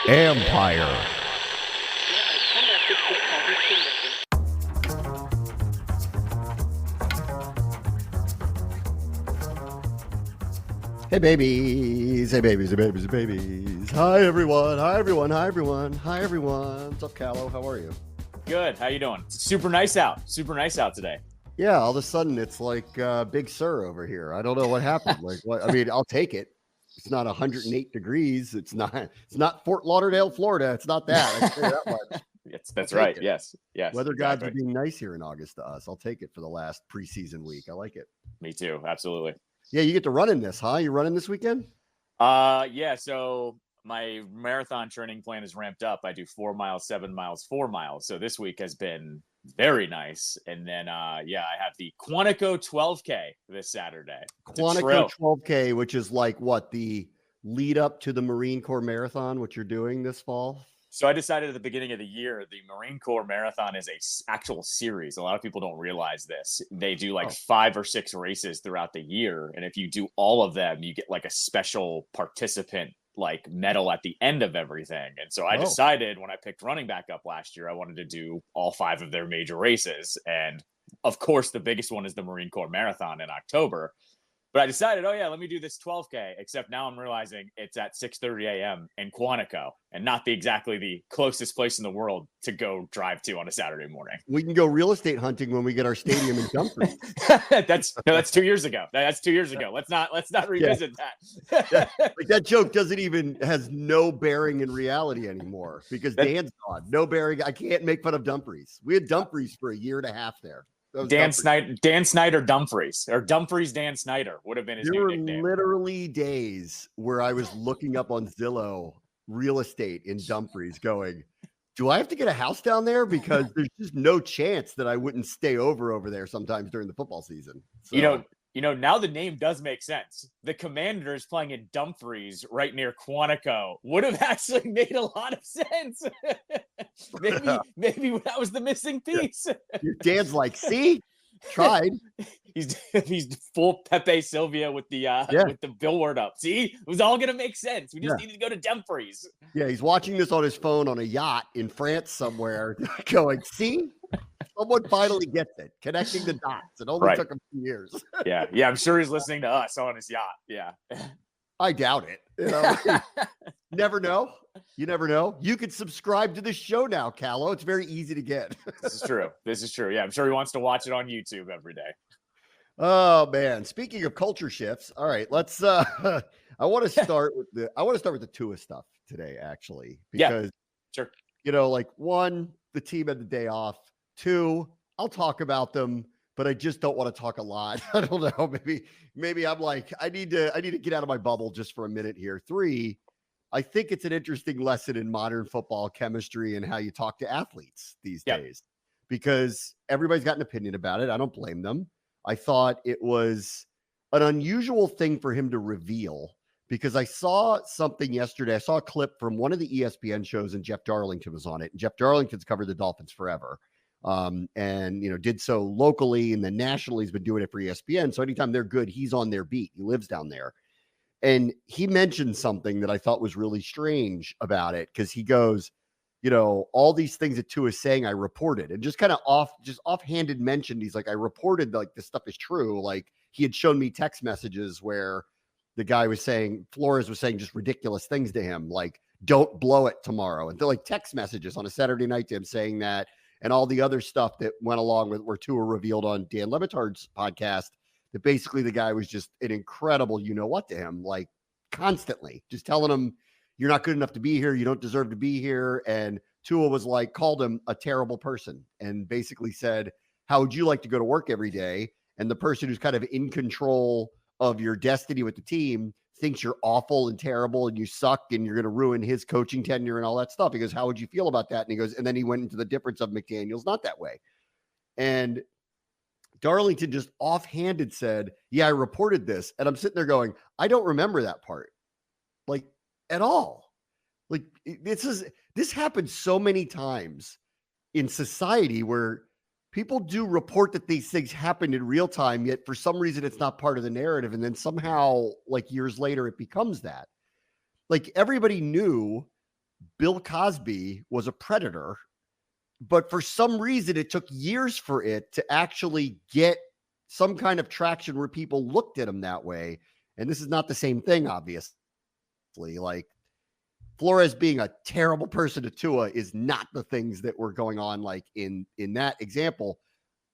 Ampire. Hey babies, hey babies, hey babies, hey babies. Hi everyone, hi everyone, hi everyone, hi everyone. What's up, Callow? How are you? Good. How you doing? It's super nice out today. Yeah, all of a sudden it's like Big Sur over here. I don't know what happened. Like, what? I mean, I'll take it. It's not 108 degrees. It's not Fort Lauderdale, Florida. It's not that. I can tell you that much. That's right. It. Yes. Weather exactly. gods are being nice here in August to us. I'll take it for the last preseason week. I like it. Me too. Absolutely. Yeah, you get to run in this, huh? You running this weekend? Yeah. So my marathon training plan is ramped up. I do 4 miles, 7 miles, 4 miles. So this week has been very nice. And then, I have the Quantico 12K this Saturday. Quantico 12K, which is like what, the lead up to the Marine Corps Marathon, what you're doing this fall? So I decided at the beginning of the year, the Marine Corps Marathon is a actual series. A lot of people don't realize this. They do like 5 or 6 races throughout the year. And if you do all of them, you get like a special participant like medal at the end of everything. And so I decided when I picked running back up last year, I wanted to do all 5 of their major races. And of course, the biggest one is the Marine Corps Marathon in October. But I decided, let me do this 12K, except now I'm realizing it's at 6:30 a.m. in Quantico and not exactly the closest place in the world to go drive to on a Saturday morning. We can go real estate hunting when we get our stadium in Dumfries. That's 2 years ago. That's 2 years ago. Let's not revisit that. Like that joke has no bearing in reality anymore because Dan's gone. No bearing. I can't make fun of Dumfries. We had Dumfries for a year and a half there. Dan Snyder Dumfries, or Dumfries Dan Snyder would have been his new nickname. There were literally days where I was looking up on Zillow real estate in Dumfries going, do I have to get a house down there? Because there's just no chance that I wouldn't stay over there sometimes during the football season. So, now the name does make sense. The Commanders playing in Dumfries right near Quantico would have actually made a lot of sense. maybe that was the missing piece. Your Dan's like, see, tried. He's full Pepe Sylvia with the billboard up. See, it was all gonna make sense. We just needed to go to Dumfries. Yeah, he's watching this on his phone on a yacht in France somewhere, going, see. Someone finally gets it, connecting the dots. It only took him 2 years. Yeah. I'm sure he's listening to us on his yacht. Yeah. I doubt it. Never know. You never know. You can subscribe to the show now, Callow. It's very easy to get. This is true. Yeah, I'm sure he wants to watch it on YouTube every day. Oh man. Speaking of culture shifts, all right, let's I want to start with the Tua stuff today, actually. Because sure. One, the team had the day off. 2, I'll talk about them, but I just don't want to talk a lot. I don't know. Maybe I'm like, I need to get out of my bubble just for a minute here. 3, I think it's an interesting lesson in modern football chemistry and how you talk to athletes these days, because everybody's got an opinion about it. I don't blame them. I thought it was an unusual thing for him to reveal, because I saw something yesterday. I saw a clip from one of the ESPN shows and Jeff Darlington was on it. And Jeff Darlington's covered the Dolphins forever. And did so locally, and then nationally he's been doing it for ESPN. So anytime they're good, he's on their beat. He lives down there. And he mentioned something that I thought was really strange about it, because he goes, all these things that Tua is saying, I reported, and just kind of offhanded mentioned. He's like, I reported like this stuff is true. Like he had shown me text messages where the guy was saying, Flores was saying just ridiculous things to him, like, don't blow it tomorrow. And they're like text messages on a Saturday night to him saying that. And all the other stuff that went along with where Tua revealed on Dan Le Batard's podcast, that basically the guy was just an incredible, to him, like constantly just telling him, you're not good enough to be here. You don't deserve to be here. And Tua was like, called him a terrible person and basically said, how would you like to go to work every day? And the person who's kind of in control of your destiny with the team thinks you're awful and terrible and you suck and you're going to ruin his coaching tenure and all that stuff. He goes, how would you feel about that? And he goes, and then he went into the difference of McDaniel's not that way. And Darlington just offhanded said, yeah, I reported this. And I'm sitting there going, I don't remember that part, like, at all. Like this happens so many times in society where people do report that these things happened in real time, yet for some reason it's not part of the narrative. And then somehow, like years later, it becomes that. like everybody knew Bill Cosby was a predator, but for some reason it took years for it to actually get some kind of traction where people looked at him that way. And this is not the same thing, obviously. Like Flores being a terrible person to Tua is not the things that were going on like in that example.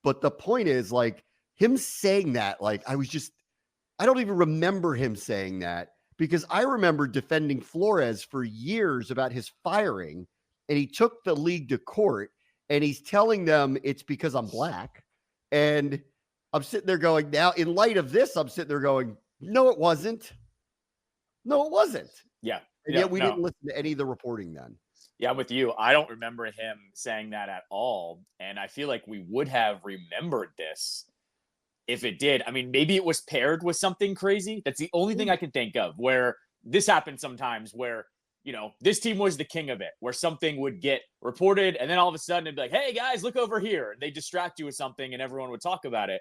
But the point is, like, him saying that, like, I don't even remember him saying that, because I remember defending Flores for years about his firing, and he took the league to court, and he's telling them it's because I'm black. And I'm sitting there going, now in light of this, I'm sitting there going, no, it wasn't. No, it wasn't. Yeah. And yet we didn't listen to any of the reporting then. Yeah, I'm with you. I don't remember him saying that at all. And I feel like we would have remembered this if it did. I mean, maybe it was paired with something crazy. That's the only thing I can think of where this happens sometimes, where, you know, this team was the king of it, where something would get reported and then all of a sudden it'd be like, hey guys, look over here. And they distract you with something and everyone would talk about it.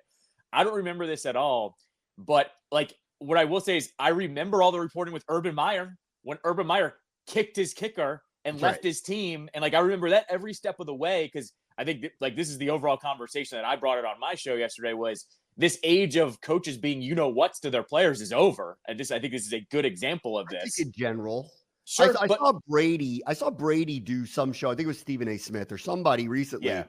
I don't remember this at all. But like, what I will say is I remember all the reporting with Urban Meyer, when Urban Meyer kicked his kicker and left his team. And like, I remember that every step of the way, because I think like this is the overall conversation that I brought it on my show yesterday, was this age of coaches being, you know, what's to their players is over. And I think this is a good example of this. In general. Sure, I saw Brady do some show. I think it was Stephen A. Smith or somebody recently. Yeah.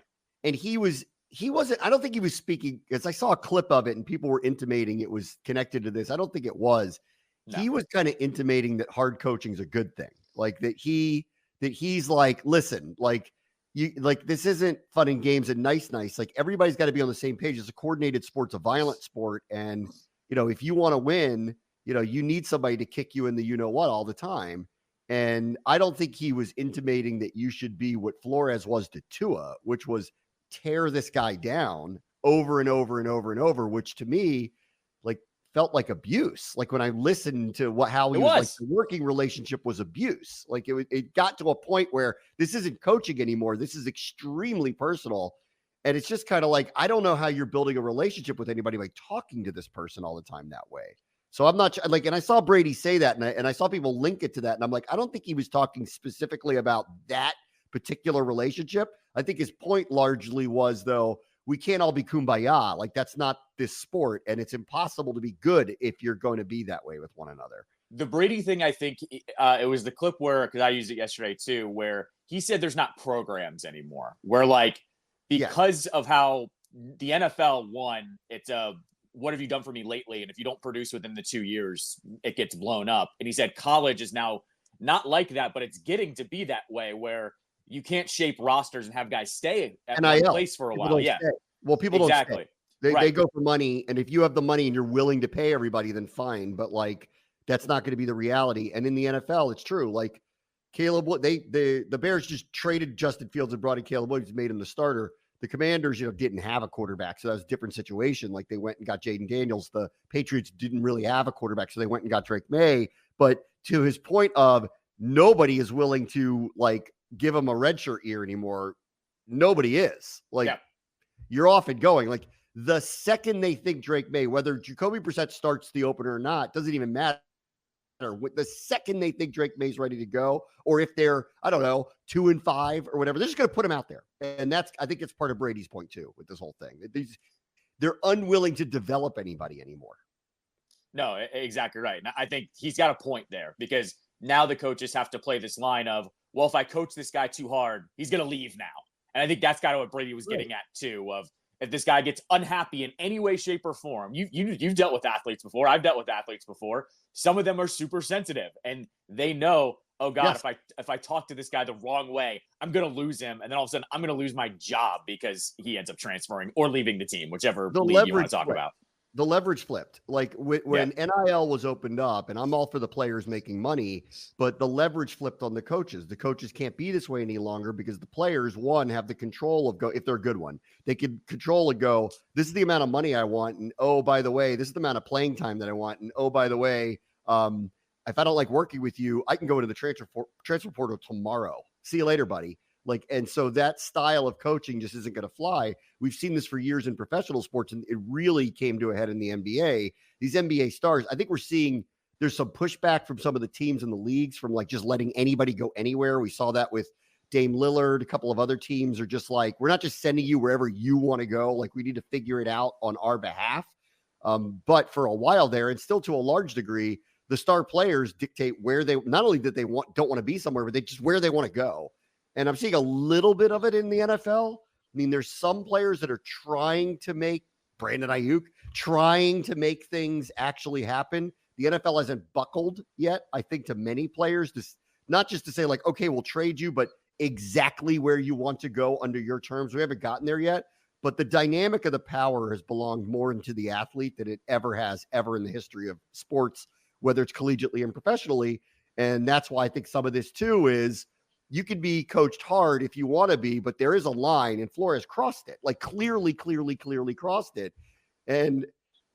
And he wasn't, I don't think he was speaking, because I saw a clip of it and people were intimating it was connected to this. I don't think it was. No. He was kind of intimating that hard coaching is a good thing. Like that he's like, listen, like this isn't fun and games and nice. Like everybody's got to be on the same page. It's a coordinated sport, it's a violent sport. And, you know, if you want to win, you know, you need somebody to kick you in the, you know what, all the time. And I don't think he was intimating that you should be what Flores was to Tua, which was tear this guy down over and over and over and over, which to me, like, felt like abuse. Like when I listened to how he was like, the working relationship was abuse. Like it got to a point where this isn't coaching anymore. This is extremely personal. And it's just kind of like, I don't know how you're building a relationship with anybody by talking to this person all the time that way. So I'm not like, and I saw Brady say that, and I saw people link it to that. And I'm like, I don't think he was talking specifically about that particular relationship. I think his point largely was, though, we can't all be kumbaya. Like that's not this sport, and it's impossible to be good if you're going to be that way with one another. The Brady thing, I think it was the clip where, because I used it yesterday too, where he said there's not programs anymore. Where like, because of how the NFL won, it's what have you done for me lately? And if you don't produce within the 2 years, it gets blown up. And he said college is now not like that, but it's getting to be that way where you can't shape rosters and have guys stay at one place for a while. Yeah. Well, people don't stay. They go for money. And if you have the money and you're willing to pay everybody, then fine. But like, that's not going to be the reality. And in the NFL, it's true. Like Caleb, the Bears just traded Justin Fields and brought in Caleb Williams, made him the starter. The Commanders, you know, didn't have a quarterback. So that was a different situation. Like they went and got Jaden Daniels. The Patriots didn't really have a quarterback. So they went and got Drake May. But to his point of nobody is willing to like give him a redshirt year anymore. Nobody is. Like you're off and going. Like the second they think Drake May, whether Jacoby Brissett starts the opener or not, doesn't even matter. The second they think Drake May's ready to go, or if they're, I don't know, 2-5 or whatever, they're just going to put him out there. And I think it's part of Brady's point too, with this whole thing. They're unwilling to develop anybody anymore. No, exactly right. And I think he's got a point there, because now the coaches have to play this line of, well, if I coach this guy too hard, he's going to leave now. And I think that's kind of what Brady was getting at too, of if this guy gets unhappy in any way, shape, or form. You've dealt with athletes before. I've dealt with athletes before. Some of them are super sensitive, and they know, oh God, if I talk to this guy the wrong way, I'm going to lose him. And then all of a sudden I'm going to lose my job because he ends up transferring or leaving the team, whichever league you want to talk about. The leverage flipped. Like when NIL was opened up, and I'm all for the players making money, but the leverage flipped on the coaches. The coaches can't be this way any longer because the players, one, have the control of if they're a good one, they can control and go, this is the amount of money I want. And oh, by the way, this is the amount of playing time that I want. And oh, by the way, if I don't like working with you, I can go into the transfer portal tomorrow. See you later, buddy. Like, and so that style of coaching just isn't going to fly. We've seen this for years in professional sports, and it really came to a head in the NBA. These NBA stars, I think we're seeing there's some pushback from some of the teams in the leagues from like just letting anybody go anywhere. We saw that with Dame Lillard. A couple of other teams are just like, we're not just sending you wherever you want to go. Like we need to figure it out on our behalf. But for a while there, and still to a large degree, the star players dictate where they, not only that they don't want to be somewhere, but they just where they want to go. And I'm seeing a little bit of it in the NFL. I mean, there's some players that are trying to make Brandon Ayuk, trying to make things actually happen. The NFL hasn't buckled yet, I think, to many players, not just to say like, okay, we'll trade you, but exactly where you want to go under your terms. We haven't gotten there yet, but the dynamic of the power has belonged more into the athlete than it ever has in the history of sports, whether it's collegiately and professionally. And that's why I think some of this too is you can be coached hard if you want to be, but there is a line, and Flores crossed it, like clearly crossed it. And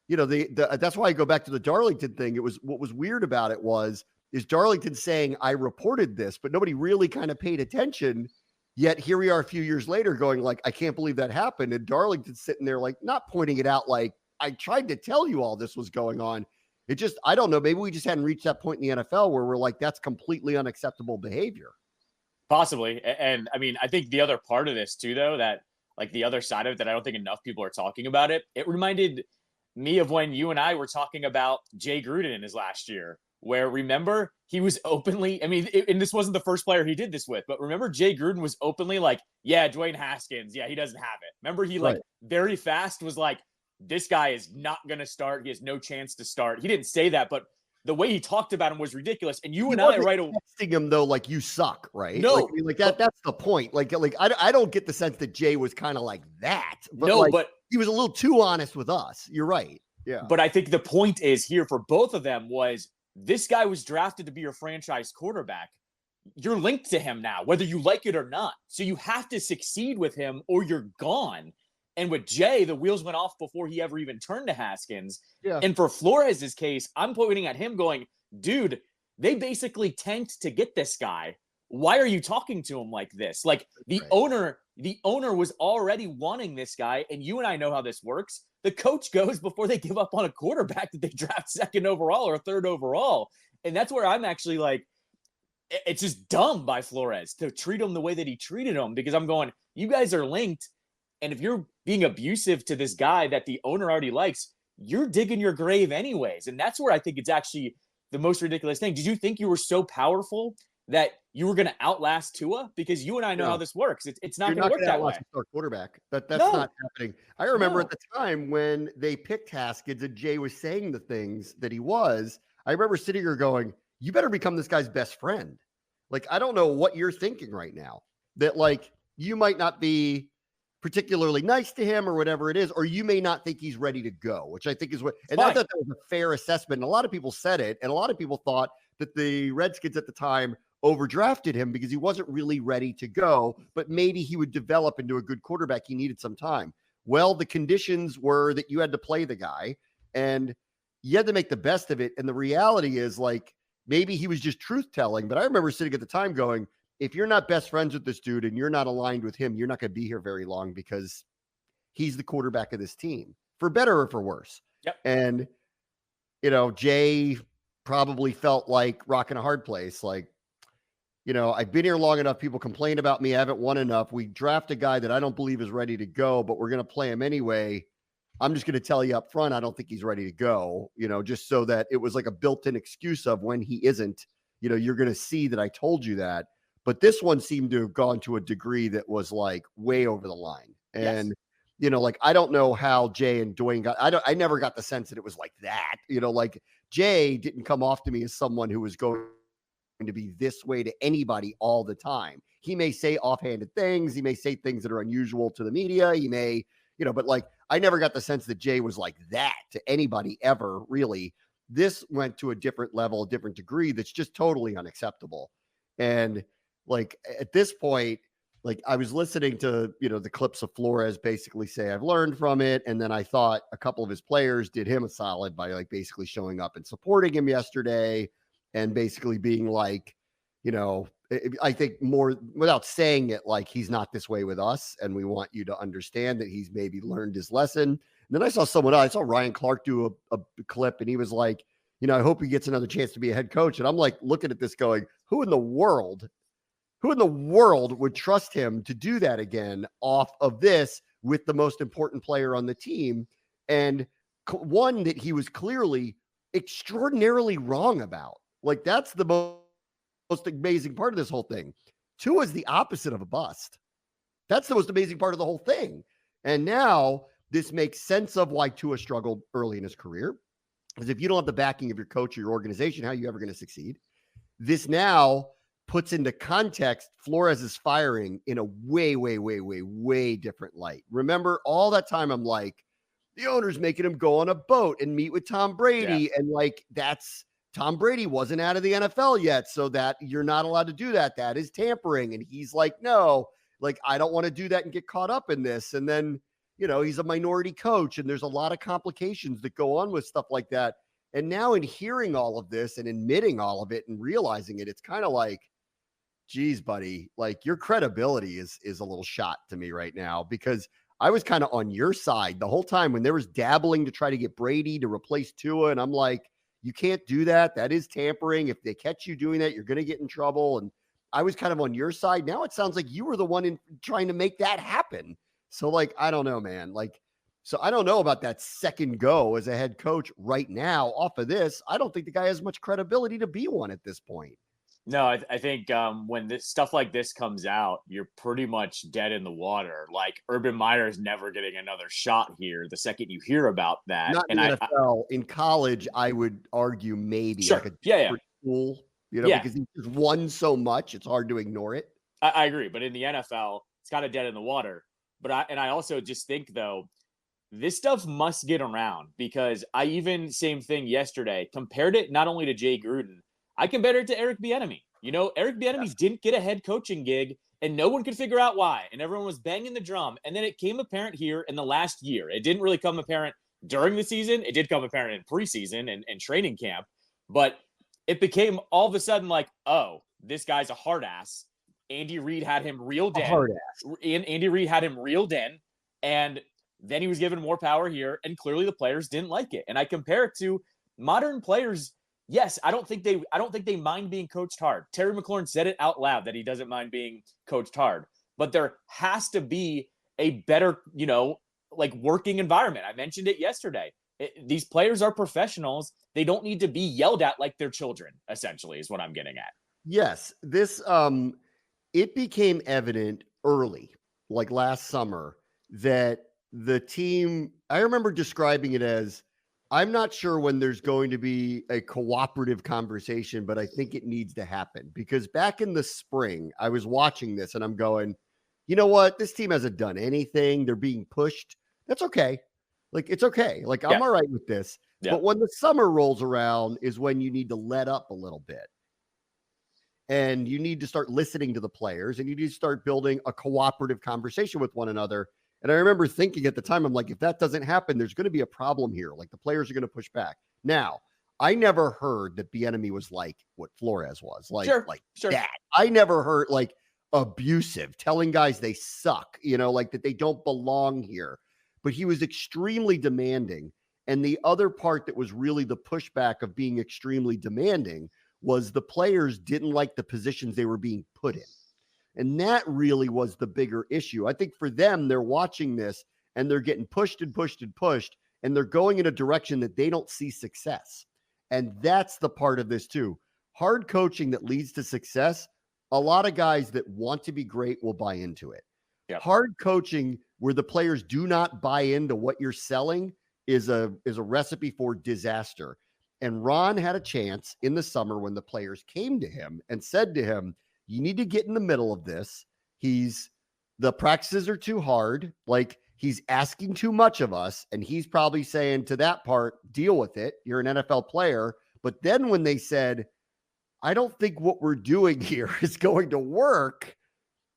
you know, that's why I go back to the Darlington thing. It was, what was weird about it is Darlington saying, I reported this, but nobody really kind of paid attention. Yet here we are a few years later going like, I can't believe that happened. And Darlington's sitting there like not pointing it out. Like, I tried to tell you all this was going on. It just, I don't know. Maybe we just hadn't reached that point in the NFL where we're like, that's completely unacceptable behavior. Possibly. And I mean, I think the other part of this too, though, that like the other side of it that I don't think enough people are talking about it reminded me of when you and I were talking about Jay Gruden in his last year, where remember he was openly, I mean, and this wasn't the first player he did this with, but remember Jay Gruden was openly like, yeah, Dwayne Haskins, yeah, he doesn't have it. Remember he like very fast was like, this guy is not going to start. He has no chance to start. He didn't say that, but the way he talked about him was ridiculous. And you and I right away texting him though, like you suck, right? No, like, I mean, like that's the point. Like I don't get the sense that Jay was kind of like that. But no, like, but he was a little too honest with us. You're right. Yeah. But I think the point is here for both of them was this guy was drafted to be your franchise quarterback. You're linked to him now, whether you like it or not. So you have to succeed with him or you're gone. And with Jay, the wheels went off before he ever even turned to Haskins. Yeah. And for Flores' case, I'm pointing at him going, dude, they basically tanked to get this guy. Why are you talking to him like this? Like the owner was already wanting this guy. And you and I know how this works. The coach goes before they give up on a quarterback that they draft second overall or third overall. And that's where I'm actually like, it's just dumb by Flores to treat him the way that he treated him, because I'm going, you guys are linked. And if you're being abusive to this guy that the owner already likes, you're digging your grave anyways. And that's where I think it's actually the most ridiculous thing. Did you think you were so powerful that you were going to outlast Tua? Because you and I know how this works. It's not going to work that way. Our quarterback. That's not happening. I remember at the time when they picked Haskins and Jay was saying the things that he was, I remember sitting here going, you better become this guy's best friend. Like, I don't know what you're thinking right now, that like you might not be particularly nice to him or whatever it is, or you may not think he's ready to go, which I think is what, and I thought that was a fair assessment. And a lot of people said it, and a lot of people thought that the Redskins at the time overdrafted him because he wasn't really ready to go, but maybe he would develop into a good quarterback. He needed some time. Well, the conditions were that you had to play the guy and you had to make the best of it. And the reality is like, maybe he was just truth telling, but I remember sitting at the time going, if you're not best friends with this dude and you're not aligned with him, you're not going to be here very long because he's the quarterback of this team, for better or for worse. Yep. And, you know, Jay probably felt like rocking a hard place. Like, you know, I've been here long enough. People complain about me. I haven't won enough. We draft a guy that I don't believe is ready to go, but we're going to play him anyway. I'm just going to tell you up front, I don't think he's ready to go, you know, just so that it was like a built-in excuse of when he isn't, you know, you're going to see that I told you that. But this one seemed to have gone to a degree that was like way over the line. And, you know, like, I don't know how Jay and Dwayne I never got the sense that it was like that, you know, like Jay didn't come off to me as someone who was going to be this way to anybody all the time. He may say offhanded things. He may say things that are unusual to the media. He may, you know, but like, I never got the sense that Jay was like that to anybody ever, really. This went to a different level, a different degree that's just totally unacceptable. And like at this point, like I was listening to, you know, the clips of Flores basically say, I've learned from it. And then I thought a couple of his players did him a solid by like basically showing up and supporting him yesterday and basically being like, you know, I think more without saying it, like he's not this way with us. And we want you to understand that he's maybe learned his lesson. And then I saw someone else, I saw Ryan Clark do a clip and he was like, I hope he gets another chance to be a head coach. And I'm like looking at this going, who in the world would trust him to do that again off of this with the most important player on the team? And one that he was clearly extraordinarily wrong about. Like, that's the most amazing part of this whole thing. Tua is the opposite of a bust. That's the most amazing part of the whole thing. And now this makes sense of why Tua struggled early in his career. Because if you don't have the backing of your coach or your organization, how are you ever going to succeed? This now puts into context Flores' firing in a way, way, way, way, way different light. Remember, all that time I'm like, the owner's making him go on a boat and meet with Tom Brady. Yeah. And like, Tom Brady wasn't out of the NFL yet, so that you're not allowed to do that. That is tampering. And he's like, no, like, I don't want to do that and get caught up in this. And then, he's a minority coach and there's a lot of complications that go on with stuff like that. And now in hearing all of this and admitting all of it and realizing it, it's kind of like, geez, buddy, like, your credibility is a little shot to me right now, because I was kind of on your side the whole time when there was dabbling to try to get Brady to replace Tua. And I'm like, you can't do that. That is tampering. If they catch you doing that, you're going to get in trouble. And I was kind of on your side. Now it sounds like you were the one in trying to make that happen. So, like, I don't know, man. Like, so I don't know about that second go as a head coach right now off of this. I don't think the guy has much credibility to be one at this point. No, I think when this stuff like this comes out, you're pretty much dead in the water. Like, Urban Meyer is never getting another shot here the second you hear about that. Not in the NFL. In college, I would argue maybe sure. like a different school, because he just won so much, it's hard to ignore it. I agree. But in the NFL, it's kind of dead in the water. But I also just think, though, this stuff must get around, because I even, same thing yesterday, compared it not only to Jay Gruden, I compared it to Eric Bieniemy. Eric Bieniemy didn't get a head coaching gig, and no one could figure out why. And everyone was banging the drum. And then it came apparent here in the last year. It didn't really come apparent during the season. It did come apparent in preseason and training camp. But it became all of a sudden like, oh, this guy's a hard ass. Andy Reid had him reeled in. Andy Reid had him reeled in. And then he was given more power here. And clearly the players didn't like it. And I compare it to modern players. Yes, I don't think they mind being coached hard. Terry McLaurin said it out loud that he doesn't mind being coached hard. But there has to be a better, like, working environment. I mentioned it yesterday. These players are professionals. They don't need to be yelled at like they're children, essentially, is what I'm getting at. Yes, this it became evident early, like last summer, that the team, I remember describing it as, I'm not sure when there's going to be a cooperative conversation, but I think it needs to happen. Because back in the spring, I was watching this and I'm going, you know what? This team hasn't done anything. They're being pushed. That's okay. Like, it's okay. Like, I'm all right with this. Yeah. But when the summer rolls around is when you need to let up a little bit. And you need to start listening to the players, and you need to start building a cooperative conversation with one another. And I remember thinking at the time, I'm like, if that doesn't happen, there's going to be a problem here. Like, the players are going to push back. Now, I never heard that Bieniemy was like what Flores was. Like, sure. That. I never heard, like, abusive, telling guys they suck, like that they don't belong here. But he was extremely demanding. And the other part that was really the pushback of being extremely demanding was the players didn't like the positions they were being put in. And that really was the bigger issue. I think for them, they're watching this and they're getting pushed and pushed and pushed, and they're going in a direction that they don't see success. And that's the part of this too. Hard coaching that leads to success, a lot of guys that want to be great will buy into it. Yep. Hard coaching where the players do not buy into what you're selling is a recipe for disaster. And Ron had a chance in the summer when the players came to him and said to him, you need to get in the middle of this. The practices are too hard. Like, he's asking too much of us. And he's probably saying to that part, deal with it. You're an NFL player. But then when they said, I don't think what we're doing here is going to work,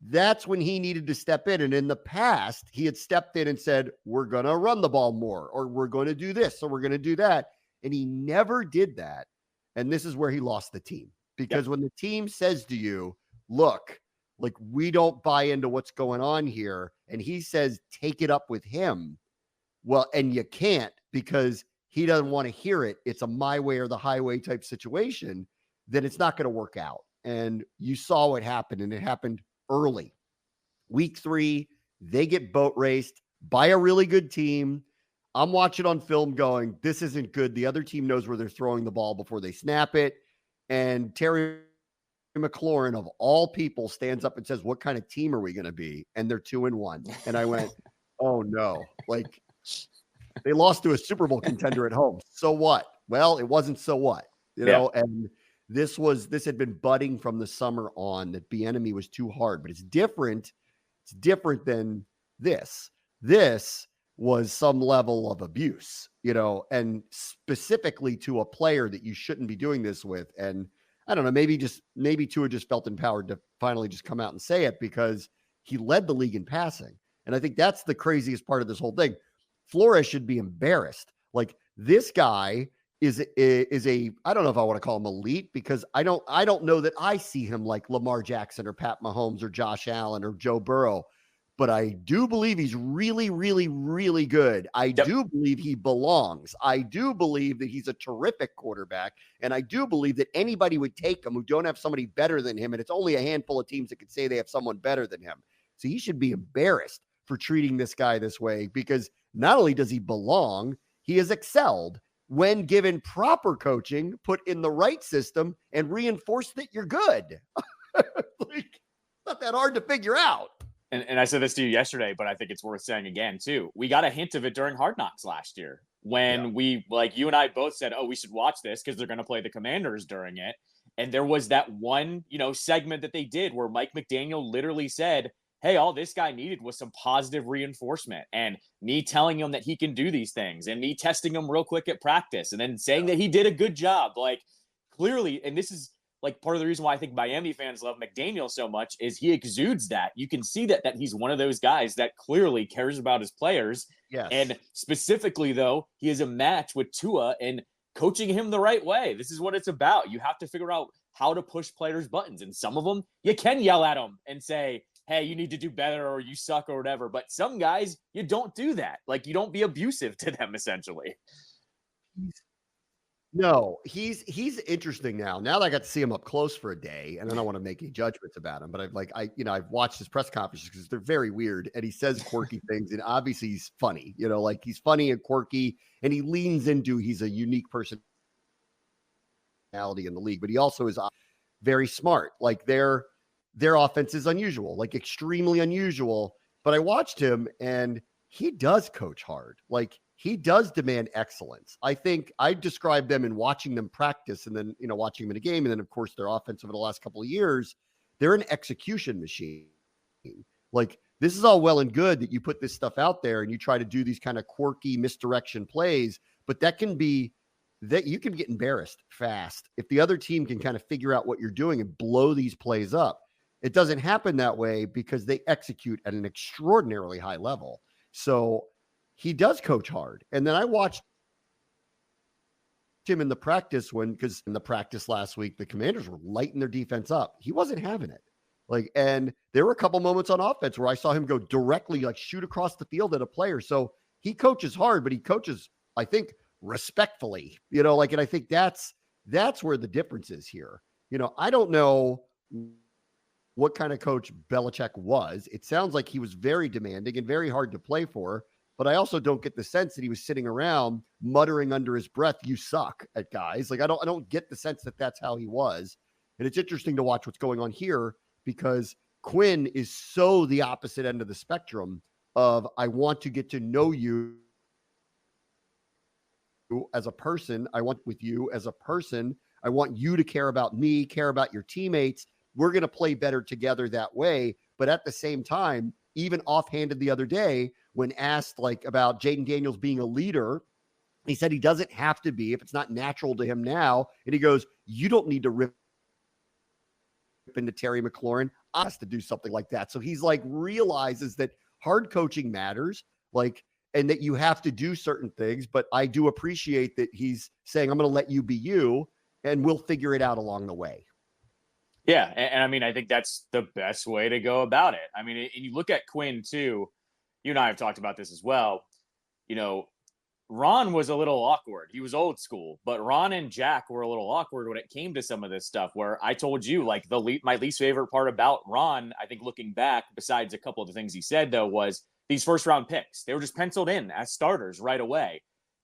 that's when he needed to step in. And in the past, he had stepped in and said, we're going to run the ball more, or we're going to do this, or we're going to do that. And he never did that. And this is where he lost the team. Because when the team says to you, look, like, we don't buy into what's going on here, and he says, take it up with him. Well, and you can't, because he doesn't want to hear it, it's a my way or the highway type situation, then it's not going to work out. And you saw what happened, and it happened early. Week 3, they get boat raced by a really good team. I'm watching on film going, this isn't good. The other team knows where they're throwing the ball before they snap it. And Terry McLaurin, of all people, stands up and says, what kind of team are we going to be? And they're 2-1. And I went, oh no, like they lost to a Super Bowl contender at home. So what? Well, it wasn't so what, you know, and this had been budding from the summer on, that Bieniemy was too hard, but it's different. It's different than this. This was some level of abuse, you know, and specifically to a player that you shouldn't be doing this with. And I don't know, maybe Tua just felt empowered to finally just come out and say it, because he led the league in passing. And I think that's the craziest part of this whole thing. Flores should be embarrassed. Like, this guy is a, I don't know if I want to call him elite, because I don't know that I see him like Lamar Jackson or Pat Mahomes or Josh Allen or Joe Burrow, but I do believe he's really, really, really good. I do believe he belongs. I do believe that he's a terrific quarterback, and I do believe that anybody would take him who don't have somebody better than him, and it's only a handful of teams that could say they have someone better than him. So he should be embarrassed for treating this guy this way, because not only does he belong, he has excelled when given proper coaching, put in the right system, and reinforce that you're good. Like, not that hard to figure out. And I said this to you yesterday, but I think it's worth saying again too. We got a hint of it during Hard Knocks last year when we, like, you and I both said, oh, we should watch this because they're going to play the Commanders during it. And there was that one, segment that they did where Mike McDaniel literally said, hey, all this guy needed was some positive reinforcement, and me telling him that he can do these things, and me testing him real quick at practice, and then saying that he did a good job. Like, clearly, and this is like part of the reason why I think Miami fans love McDaniel so much, is he exudes that. You can see that he's one of those guys that clearly cares about his players. Yes. And specifically, though, he is a match with Tua and coaching him the right way. This is what it's about. You have to figure out how to push players' buttons. And some of them, you can yell at them and say, hey, you need to do better, or you suck, or whatever. But some guys, you don't do that. Like, you don't be abusive to them, essentially. No, he's interesting now. Now that I got to see him up close for a day, and I don't want to make any judgments about him, but I've watched his press conferences because they're very weird, and he says quirky things, and obviously he's funny. Like, he's funny and quirky, and he leans into he's a unique personality in the league, but he also is very smart. Like, their offense is unusual, like extremely unusual. But I watched him, and he does coach hard. Like, he does demand excellence. I think I described them in watching them practice, and then, watching them in a game. And then, of course, their offense over the last couple of years, they're an execution machine. Like, this is all well and good that you put this stuff out there and you try to do these kind of quirky misdirection plays, but that you can get embarrassed fast if the other team can kind of figure out what you're doing and blow these plays up. It doesn't happen that way because they execute at an extraordinarily high level. So he does coach hard. And then I watched him in the practice because in the practice last week, the Commanders were lighting their defense up. He wasn't having it. And there were a couple moments on offense where I saw him go directly, shoot across the field at a player. So he coaches hard, but he coaches, I think, respectfully, and I think that's where the difference is here. I don't know what kind of coach Belichick was. It sounds like he was very demanding and very hard to play for, but I also don't get the sense that he was sitting around muttering under his breath, "You suck," at guys. Like, I don't get the sense that that's how he was. And it's interesting to watch what's going on here, because Quinn is so the opposite end of the spectrum of, I want to get to know you as a person. I want with you as a person. I want you to care about me, care about your teammates. We're going to play better together that way. But at the same time, even offhanded the other day, when asked about Jaden Daniels being a leader, he said he doesn't have to be if it's not natural to him now. And he goes, you don't need to rip into Terry McLaurin us to do something like that. So he's realizes that hard coaching matters, and that you have to do certain things. But I do appreciate that he's saying, I'm going to let you be you, and we'll figure it out along the way. Yeah. And I mean, I think that's the best way to go about it. I mean, and you look at Quinn too, you and I have talked about this as well. Ron was a little awkward. He was old school, but Ron and Jack were a little awkward when it came to some of this stuff, where I told you, like, my least favorite part about Ron, I think looking back, besides a couple of the things he said, though, was these first round picks. They were just penciled in as starters right away.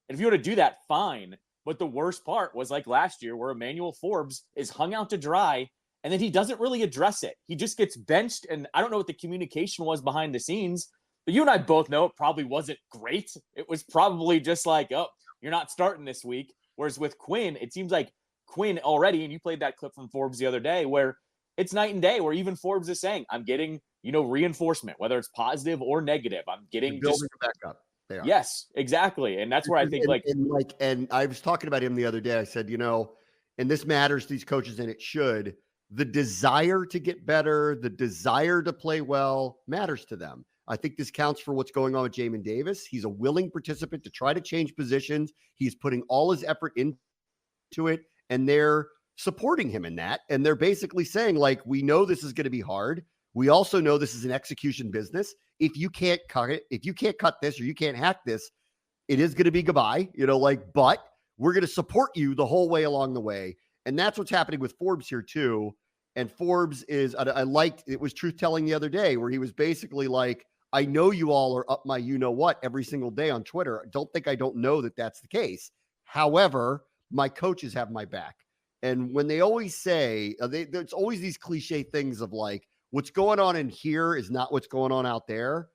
And if you were to do that, fine. But the worst part was like last year, where Emmanuel Forbes is hung out to dry, and then he doesn't really address it. He just gets benched, and I don't know what the communication was behind the scenes. But you and I both know it probably wasn't great. It was probably just like, oh, you're not starting this week. Whereas with Quinn, it seems like Quinn already, and you played that clip from Forbes the other day, where it's night and day, where even Forbes is saying, I'm getting, reinforcement, whether it's positive or negative. I'm getting building back up. Yes, exactly. And that's where I think and I was talking about him the other day. I said, and this matters to these coaches, and it should. The desire to get better, the desire to play well matters to them. I think this counts for what's going on with Jamin Davis. He's a willing participant to try to change positions. He's putting all his effort into it, and they're supporting him in that. And they're basically saying, like, we know this is going to be hard. We also know this is an execution business. If you can't cut it, if you can't cut this or you can't hack this, it is going to be goodbye, but we're going to support you the whole way along the way. And that's what's happening with Forbes here too. And Forbes I liked, it was truth telling the other day, where he was basically like, I know you all are up my you-know-what every single day on Twitter. Don't think I don't know that that's the case. However, my coaches have my back. And when they always say, there's always these cliche things of like, what's going on in here is not what's going on out there.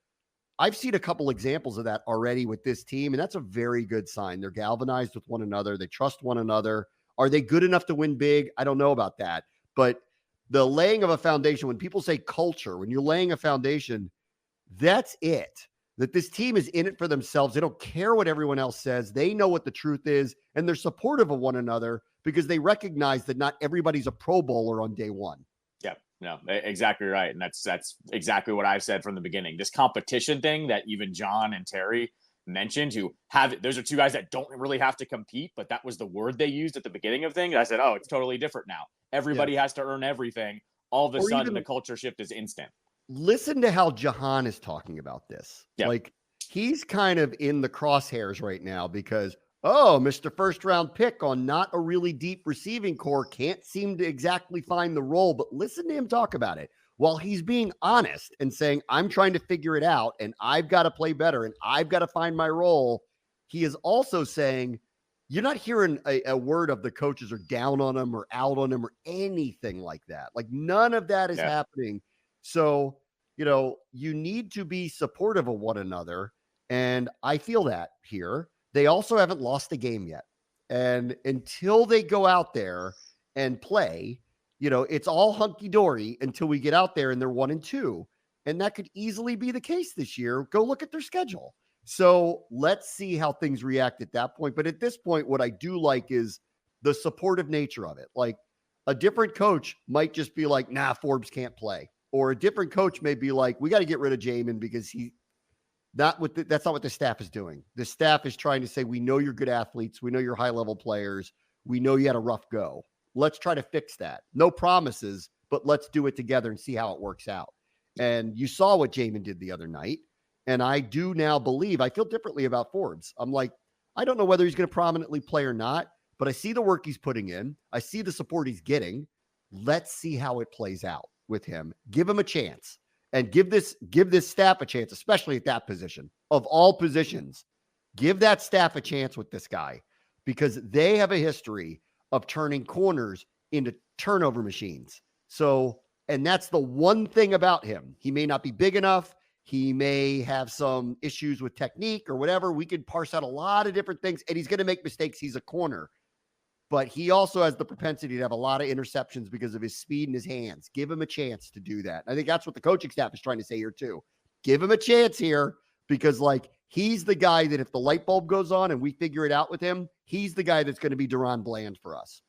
I've seen a couple examples of that already with this team, and that's a very good sign. They're galvanized with one another. They trust one another. Are they good enough to win big? I don't know about that. But the laying of a foundation, when people say culture, when you're laying a foundation, that's it. That this team is in it for themselves. They don't care what everyone else says. They know what the truth is, and they're supportive of one another because they recognize that not everybody's a Pro Bowler on day one. Yeah, no, exactly right. And that's exactly what I've said from the beginning. This competition thing that even John and Terry mentioned, those are two guys that don't really have to compete, but that was the word they used at the beginning of things. I said, oh, it's totally different now. Everybody has to earn everything. All of a sudden, the culture shift is instant. Listen to how Jahan is talking about this. Yep. Like, he's kind of in the crosshairs right now because, Mr. First round pick on not a really deep receiving core can't seem to exactly find the role. But listen to him talk about it while he's being honest and saying, I'm trying to figure it out and I've got to play better and I've got to find my role. He is also saying, you're not hearing a word of the coaches are down on him or out on him or anything like that. Like, none of that is happening. So, you need to be supportive of one another. And I feel that here. They also haven't lost a game yet. And until they go out there and play, it's all hunky-dory until we get out there and they're 1-2. And that could easily be the case this year. Go look at their schedule. So let's see how things react at that point. But at this point, what I do like is the supportive nature of it. Like, a different coach might just be like, nah, Forbes can't play. Or a different coach may be like, we got to get rid of Jamin because that's not what the staff is doing. The staff is trying to say, we know you're good athletes. We know you're high-level players. We know you had a rough go. Let's try to fix that. No promises, but let's do it together and see how it works out. And you saw what Jamin did the other night. And I do now believe, I feel differently about Forbes. I'm like, I don't know whether he's going to prominently play or not, but I see the work he's putting in. I see the support he's getting. Let's see how it plays out with him. Give him a chance and give this staff a chance, especially at that position. Of all positions, give that staff a chance with this guy because they have a history of turning corners into turnover machines. So, and that's the one thing about him. He may not be big enough. He may have some issues with technique or whatever. We could parse out a lot of different things, and he's going to make mistakes. He's a corner. But he also has the propensity to have a lot of interceptions because of his speed in his hands. Give him a chance to do that. I think that's what the coaching staff is trying to say here too. Give him a chance here because, like, he's the guy that if the light bulb goes on and we figure it out with him, he's the guy that's going to be Deron Bland for us.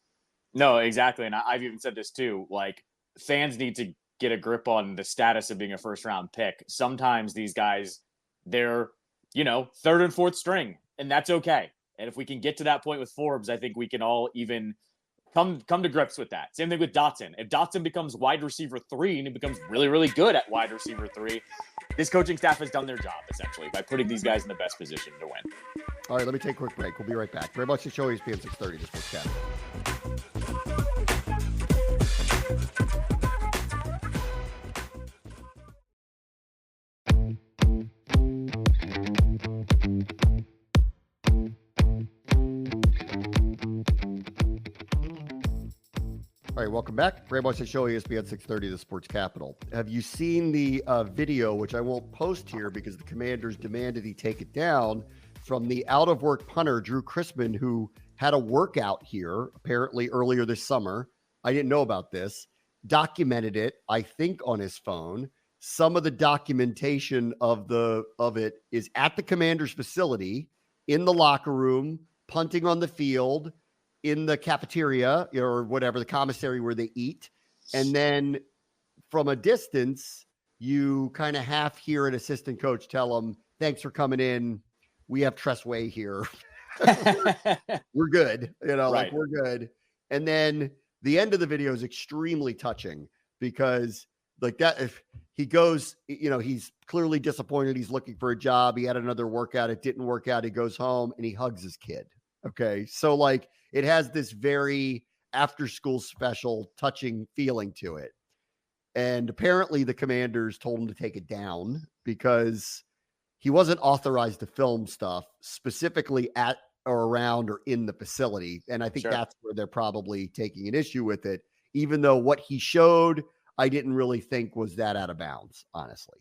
No, exactly. And I've even said this too. Like, fans need to get a grip on the status of being a first-round pick. Sometimes these guys, they're, third and fourth string, and that's okay. And if we can get to that point with Forbes, I think we can all even come to grips with that. Same thing with Dotson. If Dotson becomes wide receiver 3 and he becomes really, really good at wide receiver 3, this coaching staff has done their job, essentially, by putting these guys in the best position to win. All right, let me take a quick break. We'll be right back. Very much the show, ESPN 630, the Sports Channel. All right, welcome back. Very much the show, ESPN 630, the Sports Capital. Have you seen the video, which I won't post here because the Commanders demanded he take it down, from the out-of-work punter, Drew Chrisman, who had a workout here, apparently earlier this summer. I didn't know about this. Documented it, I think, on his phone. Some of the documentation of it is at the Commanders facility, in the locker room, punting on the field, in the cafeteria or whatever, the commissary where they eat. And then from a distance, you kind of half hear an assistant coach tell him, thanks for coming in. We have Tressway here. We're good. Like we're good. And then the end of the video is extremely touching because like that, if he goes, he's clearly disappointed. He's looking for a job. He had another workout. It didn't work out. He goes home and he hugs his kid. Okay. So like, it has this very after school special touching feeling to it. And apparently the Commanders told him to take it down because he wasn't authorized to film stuff specifically at or around or in the facility. And I think that's where they're probably taking an issue with it, even though what he showed, I didn't really think was that out of bounds, honestly.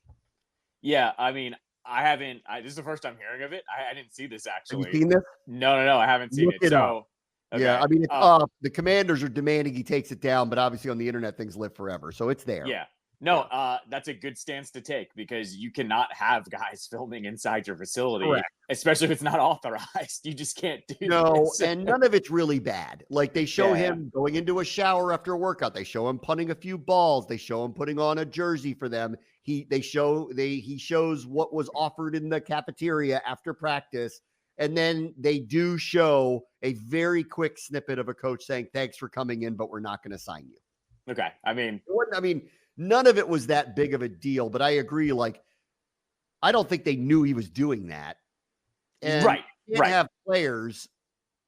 Yeah. I mean, this is the first time hearing of it. I didn't see this actually. Have you seen this? No, I haven't seen it. So okay. Yeah, I mean, it's up. The Commanders are demanding he takes it down, but obviously on the internet, things live forever. So it's there. Yeah. No, that's a good stance to take because you cannot have guys filming inside your facility, especially if it's not authorized. You just can't do this. And none of it's really bad. Like they show him going into a shower after a workout. They show him punting a few balls. They show him putting on a jersey for them. He shows what was offered in the cafeteria after practice. And then they do show a very quick snippet of a coach saying, thanks for coming in, but we're not going to sign you. Okay. I mean, none of it was that big of a deal, but I agree. Like, I don't think they knew he was doing that. And you can't have players,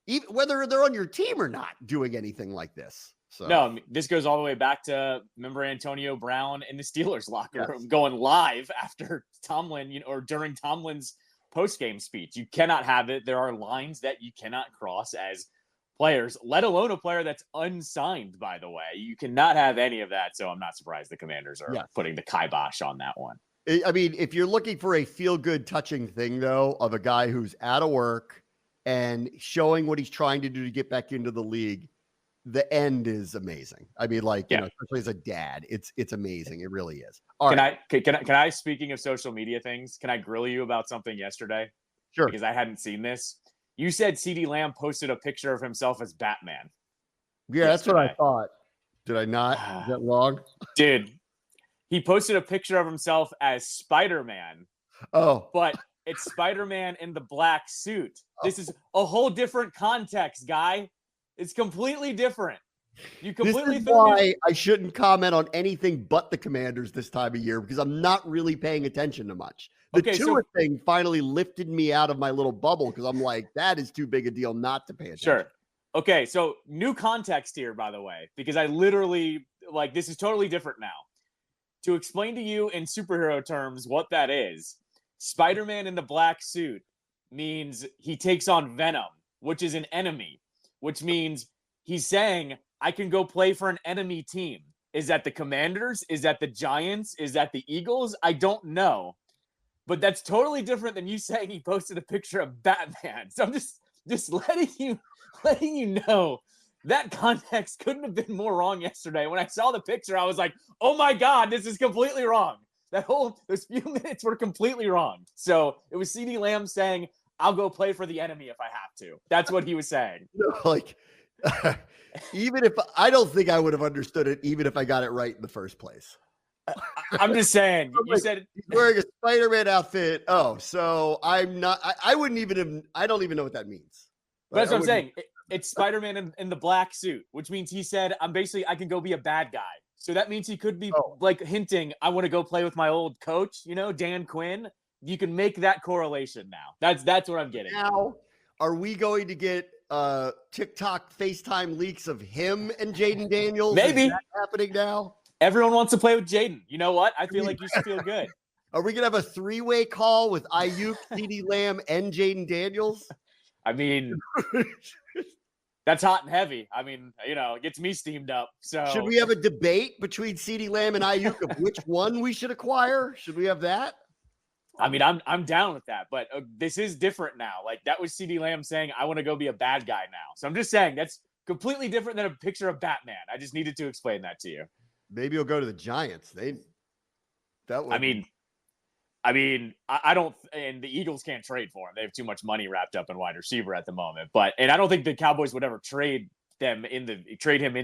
even whether they're on your team or not, doing anything like this. So no, I mean, this goes all the way back to, remember Antonio Brown in the Steelers locker room going live after Tomlin, or during Tomlin's post-game speech. You cannot have it. There are lines that you cannot cross as players, let alone a player that's unsigned, by the way. You cannot have any of that. So I'm not surprised the Commanders are putting the kibosh on that one. I mean, if you're looking for a feel-good touching thing, though, of a guy who's out of work and showing what he's trying to do to get back into the league, the end is amazing. I mean, like, especially as a dad, it's amazing. It really is. Can I, speaking of social media things, can I grill you about something yesterday? Sure. Because I hadn't seen this. You said CeeDee Lamb posted a picture of himself as Batman. Yeah, that's what I thought. Did I not? Is that wrong? Dude, he posted a picture of himself as Spider-Man. Oh. But it's Spider-Man in the black suit. This is a whole different context, guy. It's completely different. You completely. This is why I shouldn't comment on anything but the Commanders this time of year, because I'm not really paying attention to much. The Tua thing finally lifted me out of my little bubble because I'm like, that is too big a deal not to pay attention. Sure. Okay, so new context here, by the way, because I literally, this is totally different now. To explain to you in superhero terms what that is, Spider-Man in the black suit means he takes on Venom, which is an enemy, which means he's saying, I can go play for an enemy team. Is that the Commanders? Is that the Giants? Is that the Eagles? I don't know. But that's totally different than you saying he posted a picture of Batman. So I'm just letting you know that context couldn't have been more wrong yesterday. When I saw the picture, I was like, oh my God, this is completely wrong. Those few minutes were completely wrong. So it was CeeDee Lamb saying, I'll go play for the enemy if I have to. That's what he was saying. Even if I don't think I would have understood it, even if I got it right in the first place. I'm just saying. You said he's wearing a Spider-Man outfit. Oh, so I'm not. I wouldn't even have. I don't even know what that means. But that's what I'm saying. It's Spider-Man in the black suit, which means he said, I can go be a bad guy. So that means he could be hinting, I want to go play with my old coach, Dan Quinn. You can make that correlation now. That's what I'm getting. Now, Are we going to get TikTok FaceTime leaks of him and Jaden Daniels? Maybe. Is that happening now? Everyone wants to play with Jaden. You know what? I feel like you should feel good. Are we going to have a 3-way call with Ayuk, CeeDee Lamb, and Jaden Daniels? I mean, that's hot and heavy. I mean, it gets me steamed up. So should we have a debate between CeeDee Lamb and Ayuk of which one we should acquire? Should we have that? I mean, I'm down with that, but this is different now. Like, that was CeeDee Lamb saying, I want to go be a bad guy now. So I'm just saying that's completely different than a picture of Batman. I just needed to explain that to you. Maybe he'll go to the Giants. I mean, I don't, and the Eagles can't trade for him. They have too much money wrapped up in wide receiver at the moment. And I don't think the Cowboys would ever trade him in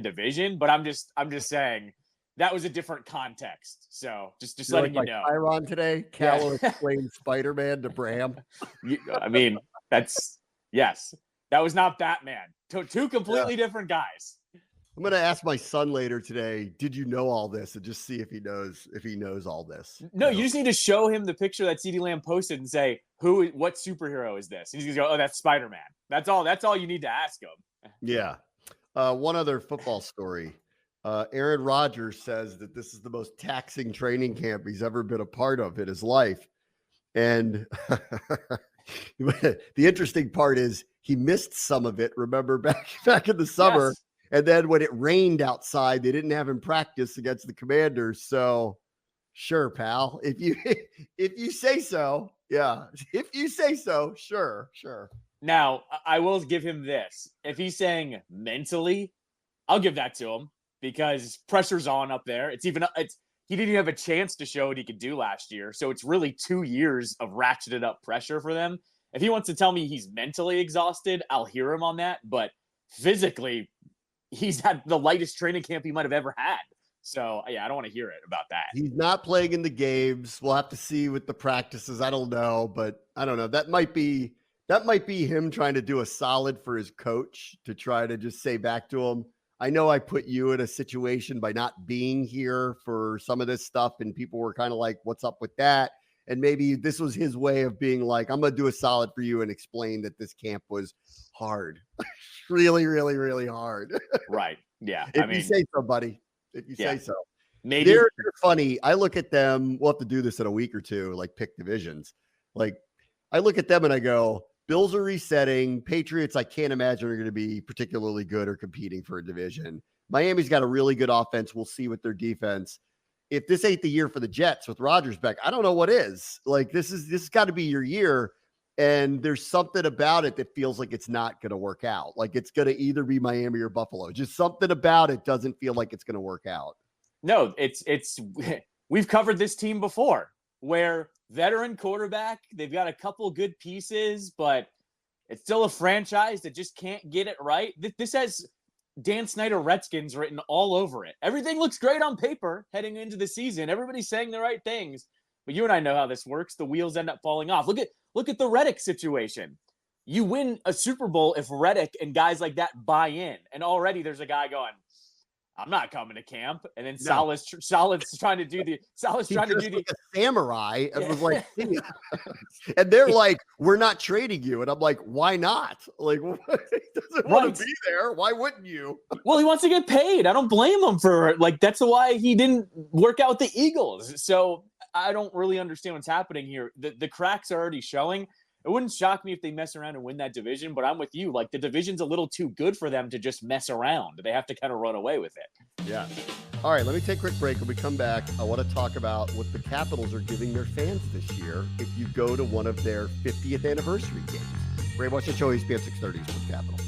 division. But I'm just saying that was a different context. So just letting you know. Tyron today, Callow explained Spider-Man to Bram. I mean, yes, that was not Batman. Two completely different guys. I'm going to ask my son later today, did you know all this? And just see if he knows all this. No, you just need to show him the picture that CeeDee Lamb posted and say, what superhero is this? And he's going to go, oh, that's Spider-Man. That's all you need to ask him. Yeah. One other football story. Aaron Rodgers says that this is the most taxing training camp he's ever been a part of in his life. And the interesting part is he missed some of it. Remember back in the summer. Yes. And then when it rained outside, they didn't have him practice against the Commanders. So sure, pal, if you say so, yeah. If you say so, sure. Now, I will give him this. If he's saying mentally, I'll give that to him because pressure's on up there. He didn't even have a chance to show what he could do last year. So it's really 2 years of ratcheted up pressure for them. If he wants to tell me he's mentally exhausted, I'll hear him on that. But physically, he's had the lightest training camp he might have ever had. So, yeah, I don't want to hear it about that. He's not playing in the games. We'll have to see with the practices. I don't know, but I don't know. That might be him trying to do a solid for his coach to try to just say back to him, I know I put you in a situation by not being here for some of this stuff, and people were kind of like, what's up with that? And maybe this was his way of being like, I'm going to do a solid for you and explain that this camp was hard. Really, really, really hard. Right. Yeah. If you say so, buddy. If you say so. Maybe they're funny. I look at them. We'll have to do this in a week or two, like pick divisions. Like I look at them and I go, Bills are resetting. Patriots, I can't imagine are going to be particularly good or competing for a division. Miami's got a really good offense. We'll see with their defense. If this ain't the year for the Jets with Rodgers back, I don't know what is. Like this has got to be your year. And there's something about it that feels like it's not going to work out. Like it's going to either be Miami or Buffalo. Just something about it doesn't feel like it's going to work out. No, we've covered this team before where veteran quarterback, they've got a couple good pieces, but it's still a franchise that just can't get it right. This has Dan Snyder Redskins written all over it. Everything looks great on paper heading into the season. Everybody's saying the right things, but you and I know how this works. The wheels end up falling off. Look at the Reddick situation. You win a Super Bowl if Reddick and guys like that buy in. And already there's a guy going, I'm not coming to camp. And then Saleh's trying to do the like a samurai and was like, and they're like, we're not trading you. And I'm like, why not? Like, he doesn't want to be there. Why wouldn't you? Well, he wants to get paid. I don't blame him for that's why he didn't work out with the Eagles. So I don't really understand what's happening here. The cracks are already showing. It wouldn't shock me if they mess around and win that division, but I'm with you. Like the division's a little too good for them to just mess around. They have to kind of run away with it. Yeah. All right, let me take a quick break. When we come back, I want to talk about what the Capitals are giving their fans this year if you go to one of their 50th anniversary games. Ray, watch the show, ESPN 630 Sports Capital.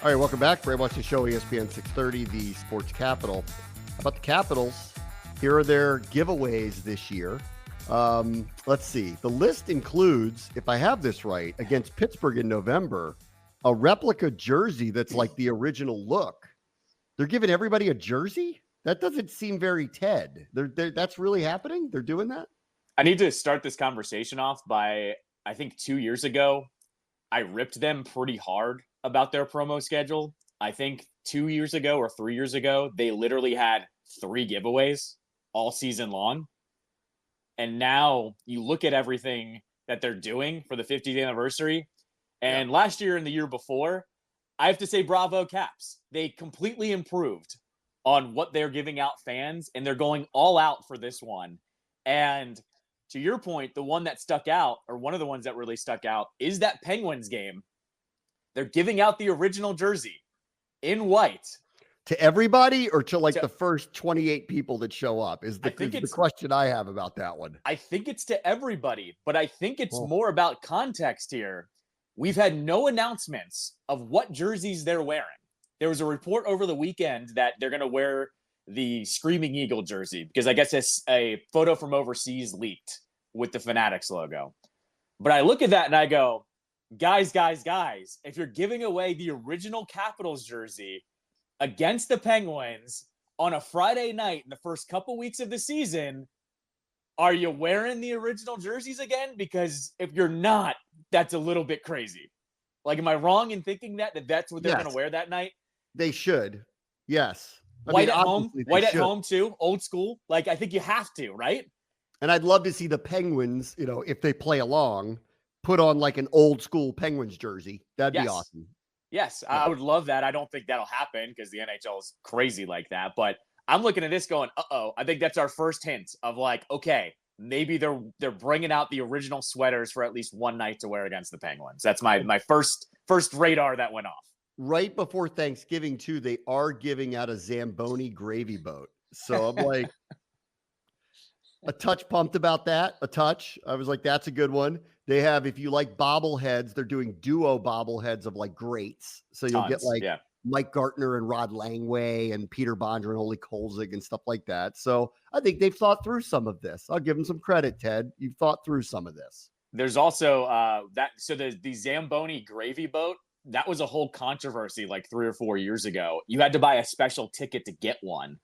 All right, welcome back. Bram watching the show, ESPN 630, the Sports Capital. How about the Capitals? Here are their giveaways this year. Let's see. The list includes, if I have this right, against Pittsburgh in November, a replica jersey that's like the original look. They're giving everybody a jersey? That doesn't seem very Ted. That's really happening? They're doing that? I need to start this conversation off by, I think 2 years ago, I ripped them pretty hard about their promo schedule. I think 2 years ago or 3 years ago, they literally had 3 giveaways all season long. And now you look at everything that they're doing for the 50th anniversary. And last year and the year before, I have to say bravo Caps. They completely improved on what they're giving out fans, and they're going all out for this one. And to your point, the one that stuck out, or one of the ones that really stuck out, is that Penguins game. They're giving out the original jersey in white. To everybody, or to like the first 28 people that show up is the question I have about that one. I think it's to everybody, but I think it's more about context here. We've had no announcements of what jerseys they're wearing. There was a report over the weekend that they're going to wear the Screaming Eagle jersey because I guess it's a photo from overseas leaked with the Fanatics logo. But I look at that and I go, guys, if you're giving away the original Capitals jersey against the Penguins on a Friday night in the first couple weeks of the season, are you wearing the original jerseys again? Because if you're not, that's a little bit crazy. Like, am I wrong in thinking that that's what they're going to wear that night? They should. Yes. White at home too. Old school. Like, I think you have to, right? And I'd love to see the Penguins, if they play along, put on like an old school Penguins jersey. That'd be awesome. Yes, I would love that. I don't think that'll happen because the NHL is crazy like that. But I'm looking at this going, I think that's our first hint of like, okay, maybe they're bringing out the original sweaters for at least one night to wear against the Penguins. That's my first radar that went off. Right before Thanksgiving, too, they are giving out a Zamboni gravy boat. So I'm like a touch pumped about that. A touch. I was like, that's a good one. They have, if you like bobbleheads, they're doing duo bobbleheads of like greats. So you'll get like Mike Gartner and Rod Langway and Peter Bondra and Ole Kolzig and stuff like that. So I think they've thought through some of this. I'll give them some credit, Ted. You've thought through some of this. There's also the Zamboni gravy boat. That was a whole controversy like 3 or 4 years ago. You had to buy a special ticket to get one.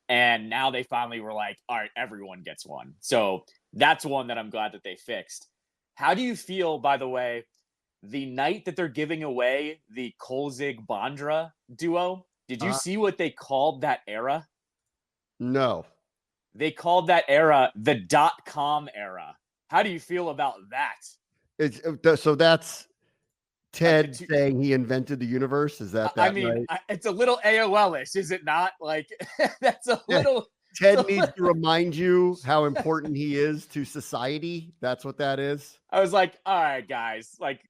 And now they finally were like, all right, everyone gets one. So that's one that I'm glad that they fixed. How do you feel, by the way, the night that they're giving away the Kolzig-Bondra duo? Did you see what they called that era? No. They called that era the .com era. How do you feel about that? So that's Ted saying he invented the universe. Is that I mean, right? It's a little AOL-ish, is it not? Like, that's a little... Ted needs to remind you how important he is to society. That's what that is. I was like, all right, guys, like,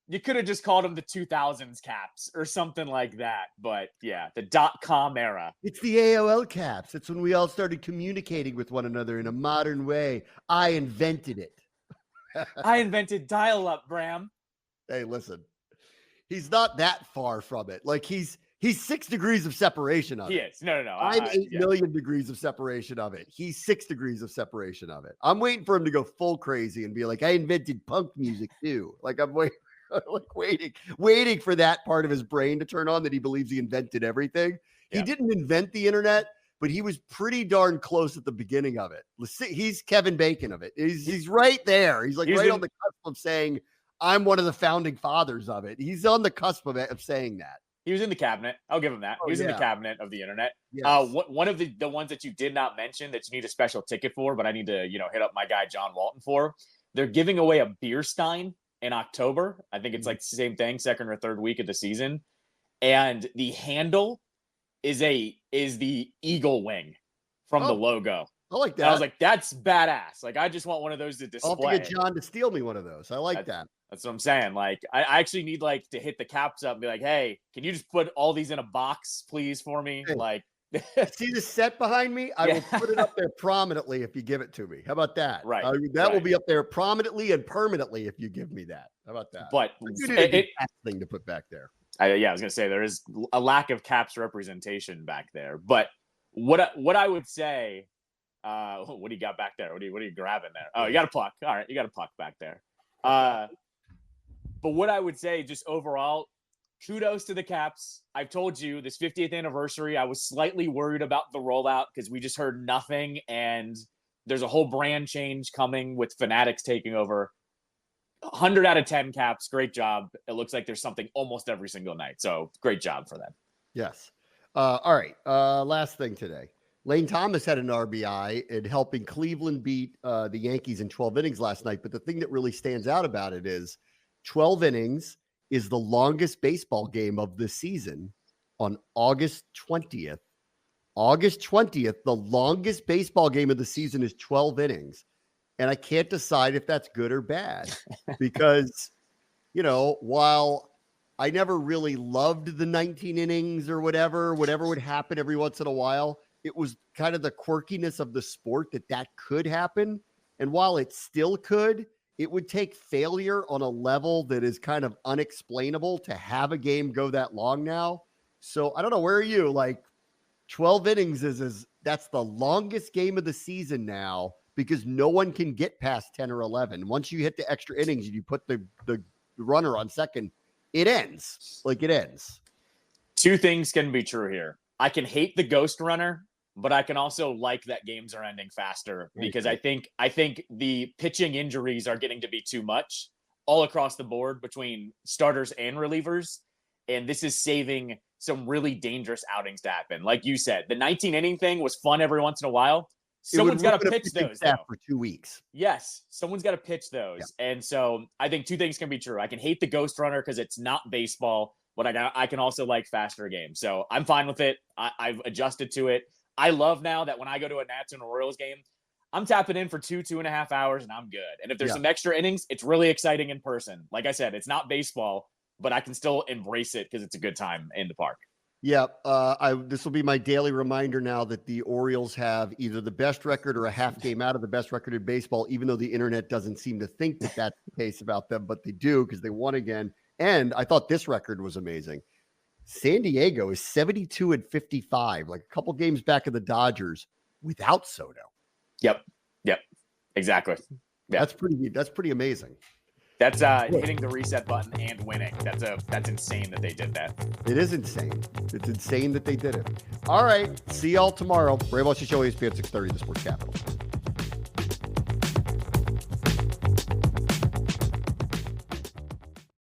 you could have just called him the 2000s Caps or something like that. But yeah, the .com era. It's the AOL Caps. It's when we all started communicating with one another in a modern way. I invented it. I invented dial-up, Bram. Hey, listen. He's not that far from it. Like, he's 6 degrees of separation of it. He is. No. I'm 8 million degrees of separation of it. He's 6 degrees of separation of it. I'm waiting for him to go full crazy and be like, I invented punk music too. Like, I'm waiting for that part of his brain to turn on that he believes he invented everything. Yeah. He didn't invent the internet, but he was pretty darn close at the beginning of it. He's Kevin Bacon of it. He's right there. He's on the cusp of saying, I'm one of the founding fathers of it. He's on the cusp of saying that. He was in the cabinet. I'll give him that. He was in the cabinet of the internet. Yes. One of the ones that you did not mention that you need a special ticket for, but I need to, hit up my guy, John Walton for. They're giving away a beer stein in October. I think it's like the same thing, second or third week of the season. And the handle is the eagle wing from the logo. I like that. And I was like, that's badass. Like, I just want one of those to display. I'll have to get John to steal me one of those. I like that. That's what I'm saying. Like, I actually need to hit the Caps up and be like, hey, can you just put all these in a box, please, for me? Hey, like, see the set behind me? I will put it up there prominently if you give it to me. How about that? Right. That will be up there prominently and permanently if you give me that. How about that? But it's a thing to put back there. I was gonna say there is a lack of Caps representation back there. But what I would say, what do you got back there? What are you grabbing there? Oh, you got a puck. All right, you got a puck back there. But what I would say, just overall, kudos to the Caps. I've told you this 50th anniversary, I was slightly worried about the rollout because we just heard nothing, and there's a whole brand change coming with Fanatics taking over. 100 out of 10 caps. Great job. It looks like there's something almost every single night. So great job for them. Yes. All right. Last thing today. Lane Thomas had an RBI in helping Cleveland beat the Yankees in 12 innings last night. But the thing that really stands out about it is 12 innings is the longest baseball game of the season on August 20th. August 20th, the longest baseball game of the season is 12 innings. And I can't decide if that's good or bad because, while I never really loved the 19 innings or whatever would happen every once in a while, it was kind of the quirkiness of the sport that could happen. And while it still could, it would take failure on a level that is kind of unexplainable to have a game go that long now. So I don't know. Where are you? Like 12 innings that's the longest game of the season now because no one can get past 10 or 11. Once you hit the extra innings and you put the runner on second, it ends. Like it ends. Two things can be true here. I can hate the ghost runner, but I can also like that games are ending faster because I think the pitching injuries are getting to be too much all across the board between starters and relievers. And this is saving some really dangerous outings to happen. Like you said, the 19 inning thing was fun every once in a while. Someone's got to pitch those for 2 weeks. Yes, someone's got to pitch those. Yeah. And so I think two things can be true. I can hate the ghost runner because it's not baseball, but I can also like faster games. So I'm fine with it. I've adjusted to it. I love now that when I go to a Nats and a Royals game, I'm tapping in for 2.5 hours and I'm good. And if there's some extra innings, it's really exciting in person. Like I said, it's not baseball, but I can still embrace it because it's a good time in the park. Yeah, this will be my daily reminder now that the Orioles have either the best record or a half game out of the best record in baseball, even though the internet doesn't seem to think that that's the case about them, but they do because they won again. And I thought this record was amazing. San Diego is 72-55, like a couple games back of the Dodgers without Soto. Yep, exactly. Yeah. That's pretty amazing. That's hitting the reset button and winning. That's insane that they did that. It is insane. It's insane that they did it. All right. See y'all tomorrow. Brave Watch the Show, ESPN 630, The Sports Capital.